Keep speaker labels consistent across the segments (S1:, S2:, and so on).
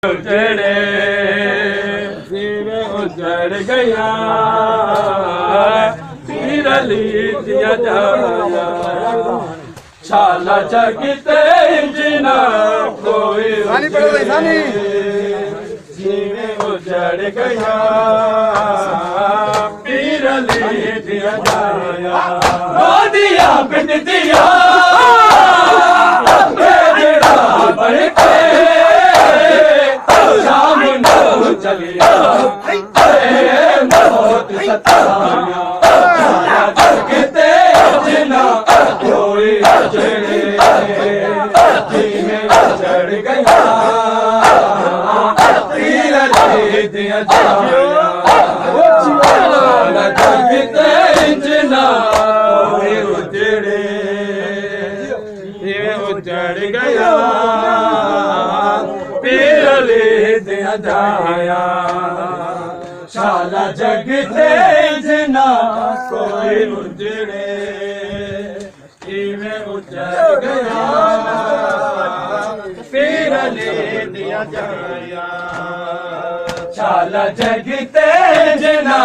S1: उजड़े फिर उजड़ गया फिर लीजिया जाया शाला जगते जिना कोई जीवे उजड़ गया फिर लीजिया जाया रो दिया पिट दिया चलिया बहुत सताया जगते जिना कोई उजड़े में उजड़ गया तीर ले दिया जाया जगते जिना कोई उजड़े ये उजड़ गया पीर ले दिया जाया शाला जगते जिना कोई उजड़े इवें उजड़ गया पीर ले दिया जाया शाला जगते जिना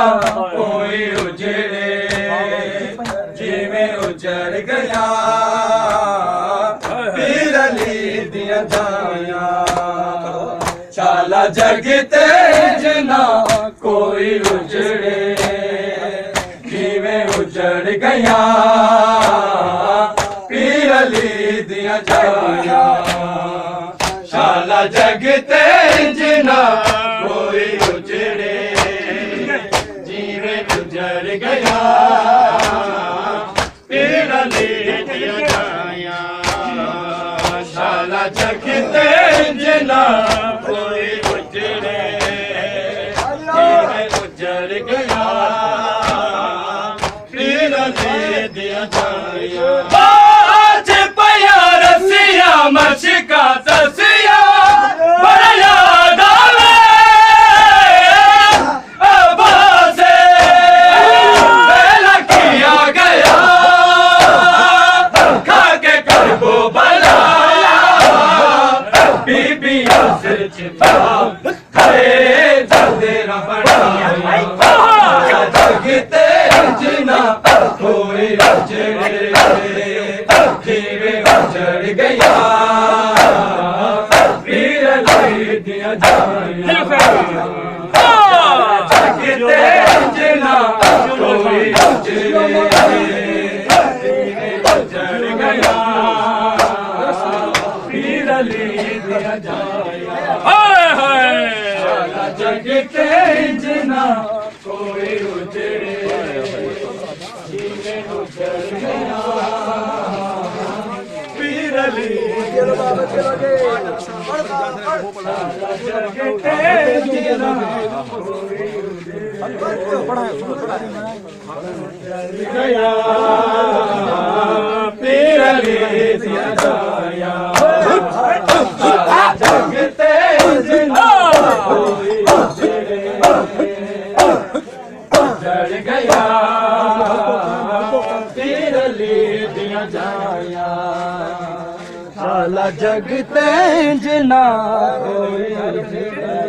S1: कोई उजड़े जिवें उजड़ गया पीर ले दिया जाया शाला जगते जिना कोई उजड़े जिवें उजड़ गया पीर ले दिया जाया शाला जगते जिना कोई उजड़े जिवें उजड़ गया पीर ले दिया जाया शाला जगते जिना कोई उजड़े उजड़ गया पीर ले दिया जाया आज पया रसिया मशका तसिया बड़ा याद आवे आवाज़े बेला किया गया खाके करबो बला बीबिया सिर चिपा जगते जिना कोई उजड़े जिवें उजड़ गया पीर ले दिया जाया जगते जिना कोई उजड़े जिवें उजड़ गया पीर ले दिया जाया जगते जिना कोई उजड़े जिवें उजड़ गया पीर ले जगते जिना कोई उजड़ गया पीर ले दिया जाया जगते जिना कोई उजड़ गया पीर ले दिया जाया शाला जगते जिना कोई उजड़ गया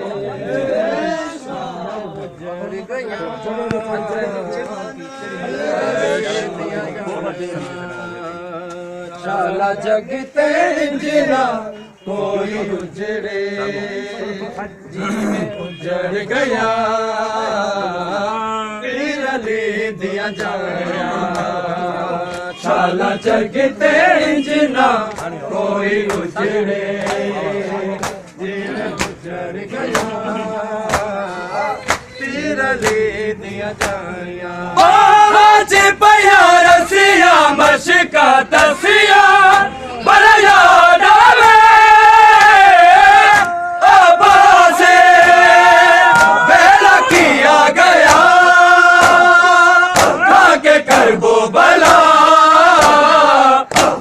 S1: शाला जगते जिना कोई उजड़े जिवें उजड़ गया पीर ले दिया जाया शाला जगते जिना कोई उजड़े जिवें उजड़ गया पीर ले दिया जाया आज पया रसिया मशका तसिया बड़ा याद आवे आवाज़े बेला किया गया खाके करबो बला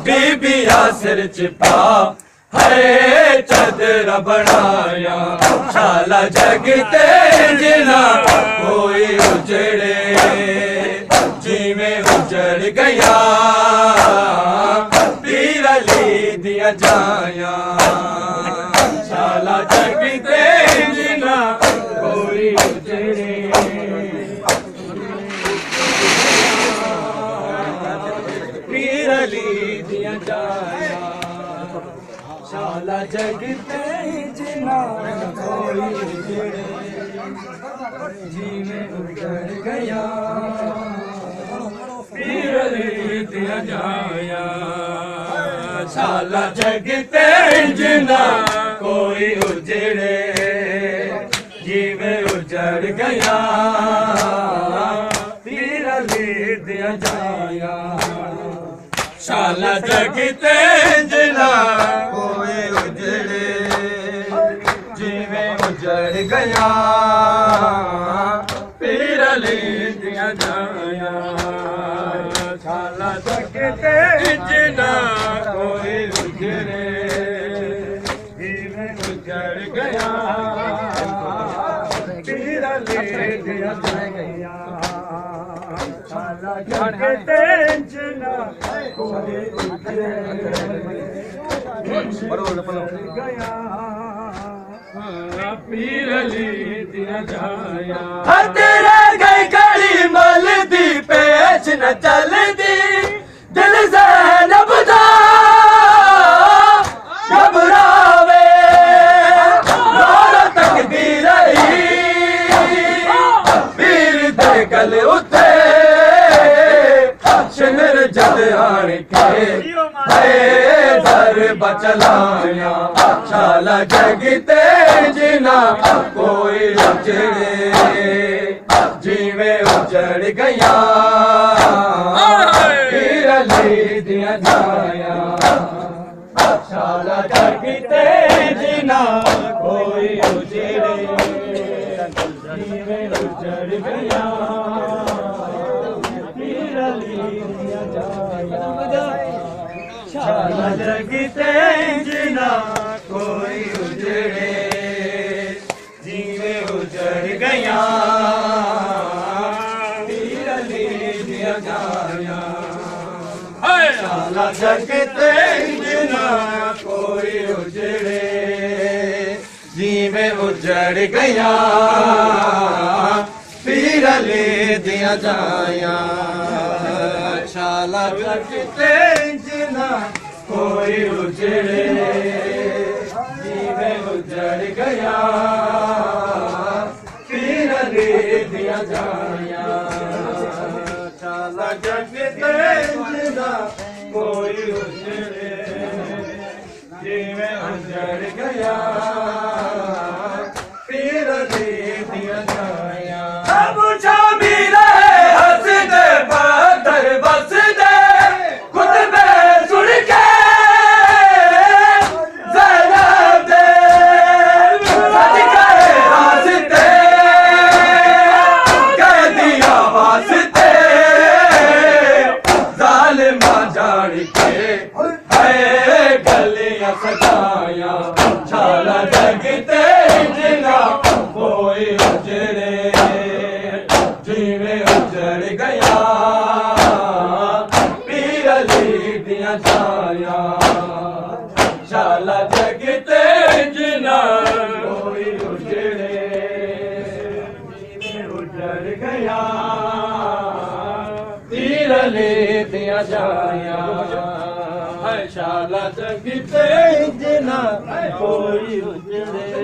S1: बीबिया सिर चिपा है चदरा बनाया शाला जगते जिना कोई उजड़े जिवें उजड़ गया पीर ले दिया जाया शाला जगते जगते जिना कोई उजड़े जीवे उजड़ गया पीर लीतियां जाया शाला जगते जिना कोई उजड़े जीवे उजड़ गया पीर लीतियां जाया शाला जगते जिना कोई उजड़े जीवे उजड़ गया पीर लीतियां जाया शाला जगते जिना कोई उजड़े जीवे उजड़ गया पीर लीतियां जाया शाला जगते जिना कोई उजड़ गया पीर लीतियां जाया तेरे गई घड़ी मलदी पेश न चलदी दिल ज़ैनब दा घबरावे रोर तकदीर रही पीर दे गले उते शिनर जद आण के दर बचलाया शाला जगते जिना कोई उजड़े जीवे उजड़ गया पीर लीतियां जाया शाला जगते जिना कोई उजड़े जीवे उजड़ गया पीर लीतियां जाया शाला जगते जिना कोई उजड़े जीवे उजड़ गया पीर लीतियां जाया शाला जगते जिना कोई उजड़े जीवे उजड़ गया पीर लीतियां जाया शाला जगते जिना कोई उजड़े जीवे उजड़ गया पीर लीतियां जाया शाला जगते जिना कोई उजड़े जीवे उजड़ गया पीर लीतियां जाया अब शामी रहे हंसदे पत्थर बसदे खुतबे सुन के ज़ैनब दे सज गए रास्ते कह दिया वास्ते ज़ालिमा जान के गलियां सजाया शाला जगते जिना कोई उजड़े जीवे उजड़ गया पीर लीतियां जाया शाला जगते जिना कोई उजड़े जीवे उजड़ गया पीर लीतियां जाया शाला जगते जिना कोई उजड़े